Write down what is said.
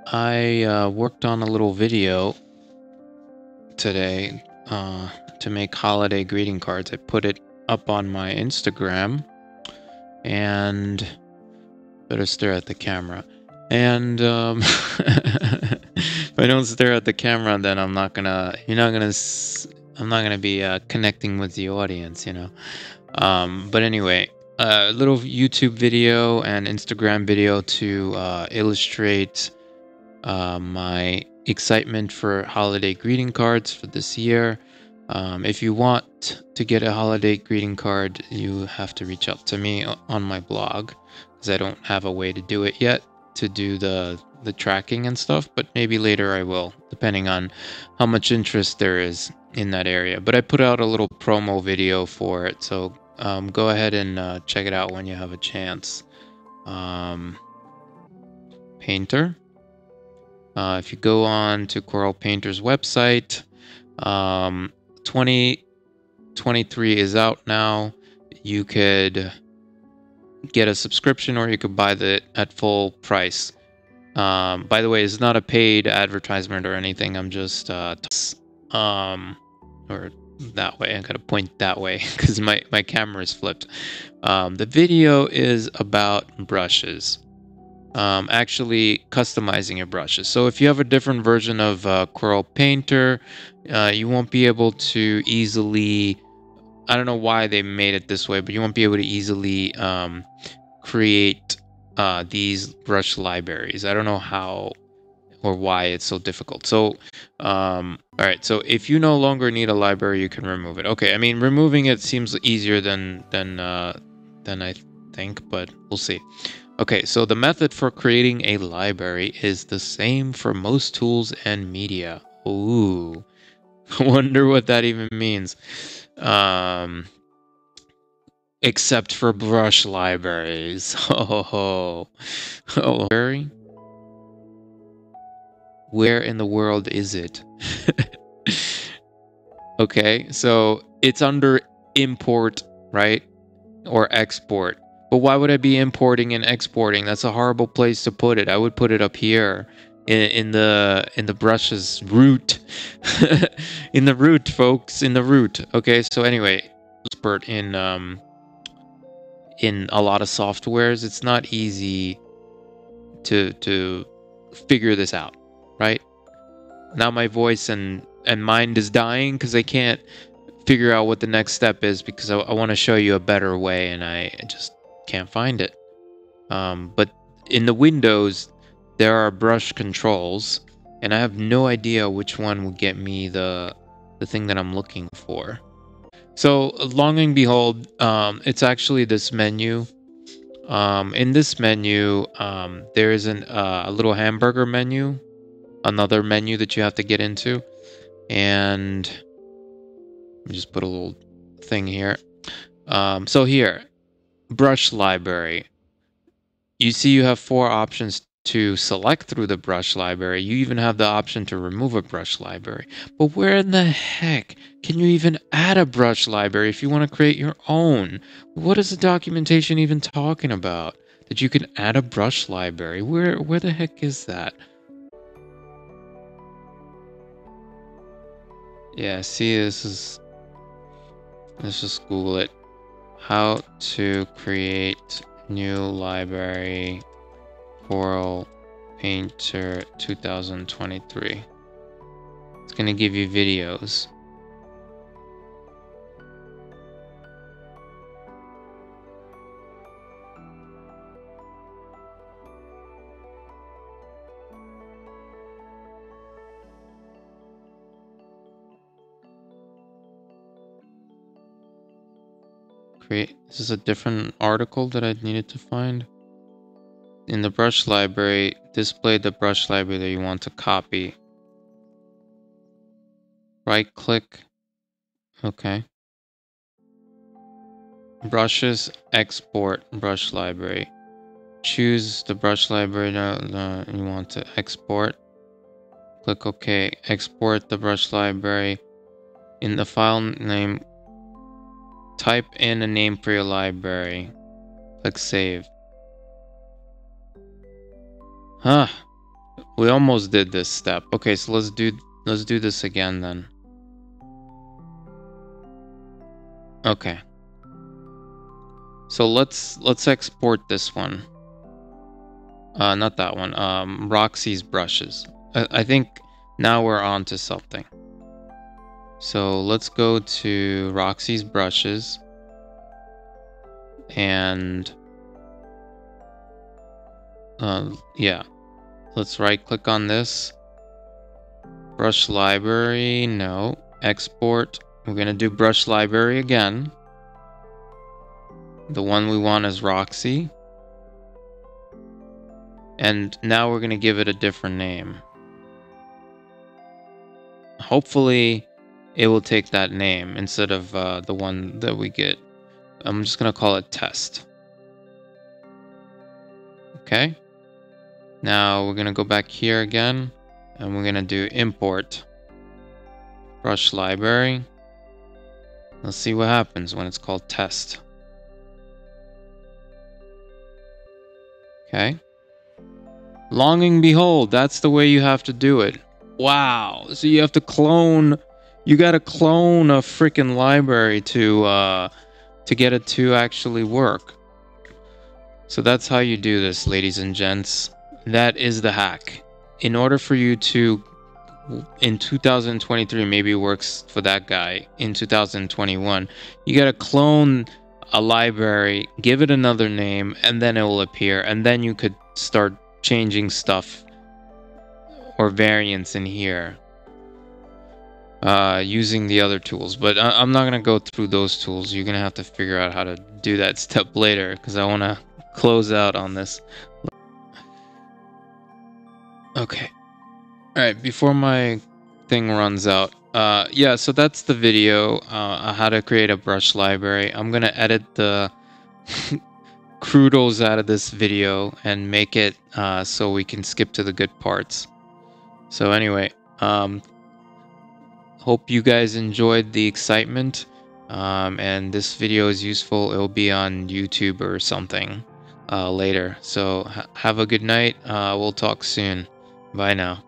I worked on a little video today to make holiday greeting cards. I put it up on my Instagram and better stare at the camera. And if I don't stare at the camera, then I'm not gonna be connecting with the audience, you know. But anyway, a little YouTube video and Instagram video to illustrate my excitement for holiday greeting cards for this year. If you want to get a holiday greeting card, you have to reach out to me on my blog, because I don't have a way to do it yet, to do the tracking and stuff, but maybe later I will, depending on how much interest there is in that area. But I put out a little promo video for it, so go ahead and check it out when you have a chance. Painter. If you go on to Corel Painter's website, 2023 is out now. You could get a subscription, or you could buy it at full price. By the way, it's not a paid advertisement or anything. I'm just or that way. I gotta point that way because my camera is flipped. The video is about brushes. Actually customizing your brushes. So if you have a different version of Corel Painter, you won't be able to easily, I don't know why they made it this way, but you won't be able to easily create these brush libraries. I don't know how or why it's so difficult. So, all right. So if you no longer need a library, you can remove it. Okay. I mean, removing it seems easier than I think, but we'll see. Okay, so the method for creating a library is the same for most tools and media. Ooh, I wonder what that even means. Except for brush libraries. Oh, library? Where in the world is it? Okay, so it's under import, right? Or export. But why would I be importing and exporting? That's a horrible place to put it. I would put it up here in the brush's root. In the root, folks, in the root. Okay, so anyway, expert in a lot of softwares, it's not easy to figure this out, right? Now my voice and mind is dying because I can't figure out what the next step is, because I want to show you a better way and I just can't find it. But in the Windows, there are brush controls, and I have no idea which one will get me the thing that I'm looking for. So long and behold, it's actually this menu. In this menu, there is a little hamburger menu, another menu that you have to get into, and let me just put a little thing here. So here, brush library. You see you have 4 options to select through the brush library. You even have the option to remove a brush library. But where in the heck can you even add a brush library if you want to create your own? What is the documentation even talking about? That you can add a brush library? Where the heck is that? Yeah, see, let's just Google it. How to create new library Corel Painter 2023. It's going to give you videos. This is a different article that I needed to find. In the brush library, display the brush library that you want to copy. Right click. Okay. Brushes, export brush library. Choose the brush library that you want to export. Click OK. Export the brush library. In the file name, type in a name for your library. Click Save. Huh. We almost did this step. Okay, so let's do this again then. Okay. So let's export this one. Not that one. Roxy's brushes. I think now we're on to something. So let's go to Roxy's brushes and yeah, let's right click on this. Brush library, no. Export. We're gonna do brush library again. The one we want is Roxy. And now we're gonna give it a different name. Hopefully it will take that name instead of the one that we get. I'm just gonna call it test. Okay. Now we're gonna go back here again and we're gonna do import brush library. Let's see what happens when it's called test. Okay. Longing behold, that's the way you have to do it. Wow. So you have to clone, you gotta clone a freaking library to get it to actually work. So that's how you do this, ladies and gents. That is the hack. In order for you to, in 2023, maybe it works for that guy, in 2021, you gotta clone a library, give it another name, and then it will appear, and then you could start changing stuff or variants in here using the other tools. But I'm not gonna go through those tools. You're gonna have to figure out how to do that step later, because I want to close out on this. Okay. All right, before my thing runs out, yeah, so that's the video, how to create a brush library. I'm gonna edit the crudos out of this video and make it so we can skip to the good parts. So anyway, hope you guys enjoyed the excitement, and this video is useful. It'll be on YouTube or something later. So have a good night. We'll talk soon. Bye now.